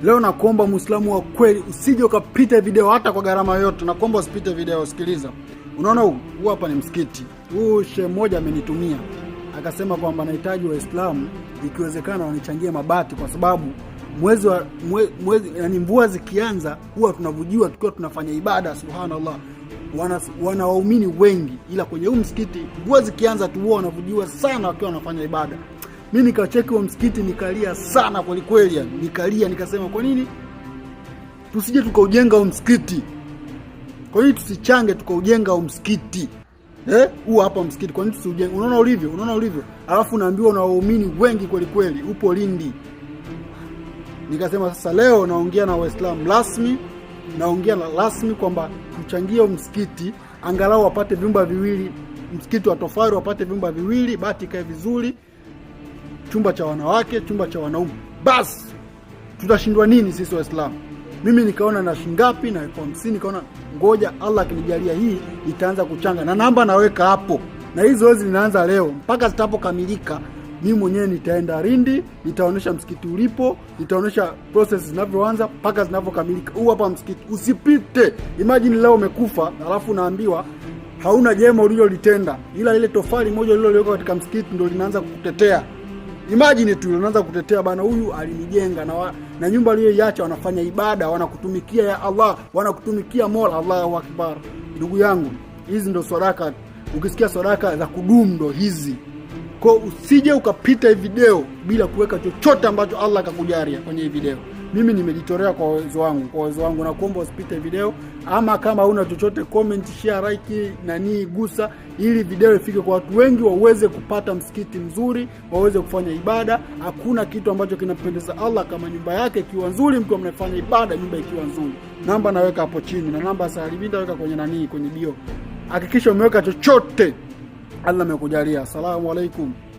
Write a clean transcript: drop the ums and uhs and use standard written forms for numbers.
Leo nakuomba Muislamu wa kweli usije ukapita video hata kwa gharama yoyote. Nakuomba usipite video, sikiliza. Unaona huu hapa ni msikiti. Huu shehe mmoja amenitumia. Akasema kwamba anahitaji Waislamu ikiwezekana wanichangie mabati kwa sababu mwezi mvua zikianza huwa tunavujiwa tukiwa tunafanya ibada. Subhanallah. Wana waumini wengi, ila kwenye huu msikiti mvua zikianza tu huwa wanavujiwa sana wakiwa wanafanya ibada. Mimi nikacheki huo msikiti nikalia sana kweli kweli, nikalia nikasema kwa nini tusije tukaujenga huo msikiti? Kwa nini tusichange tukaujenga huo msikiti? Huu hapa msikiti kwa nini tusijenge? Unaona ulivyo? Alafu naambiwa na waumini wengi kweli kweli, upo Lindi. Nikasema sasa leo naongea na Waislamu rasmi kwamba tuchangie huo msikiti angalau wapate vyumba viwili, msikiti wa tofari wapate vyumba viwili, bati kae vizuri, chumba cha wanawake, chumba cha wanaume. Basi tutashindwa nini sisi Waislamu? Mimi nikaona na shingapi na 50, nikaona ngoja Allah akinijalia hii itaanza kuchanga, na namba naweka hapo, na hizo zoezi linaanza leo mpaka zitapokamilika. Mimi mwenyewe nitaenda Lindi, nitaonesha msikiti ulipo, nitaonesha process zinavyoanza mpaka zinavyokamilika. Huu hapa msikiti, usipite. Imagine leo umekufa alafu naambiwa hauna jema ulilolitenda, ila ile tofali moja uliloliweka katika msikiti ndio linaanza kukutetea. Imagine tu unaanza kutetea bana, huyu alinijenga na nyumba aliyoiacha wanafanya ibada, wanakutumikia ya Allah, wanakutumikia Mola. Allahu Akbar. Ndugu yangu, hizi ndo sadaka. Ukisikia sadaka za kudumu ndo hizi. Kwa usije ukapita hii video bila kuweka chochote ambacho Allah akakujalia kwenye hii video. Mimi nimejitolea kwa uwezo wangu, na kuomba usipite video, ama kama huna chochote comment, share, like gusa, ili video ifike kwa watu wengi waweze kupata msikiti mzuri, waweze kufanya ibada. Hakuna kitu ambacho kinapendeza Allah kama nyumba yake ikiwa nzuri, mtu anafanya ibada nyumba ikiwa nzuri. Namba naweka hapo chini, na namba Salibinda weka kwenye bio. Hakikisha umeweka chochote Allah amekujalia. Asalamu alaikum.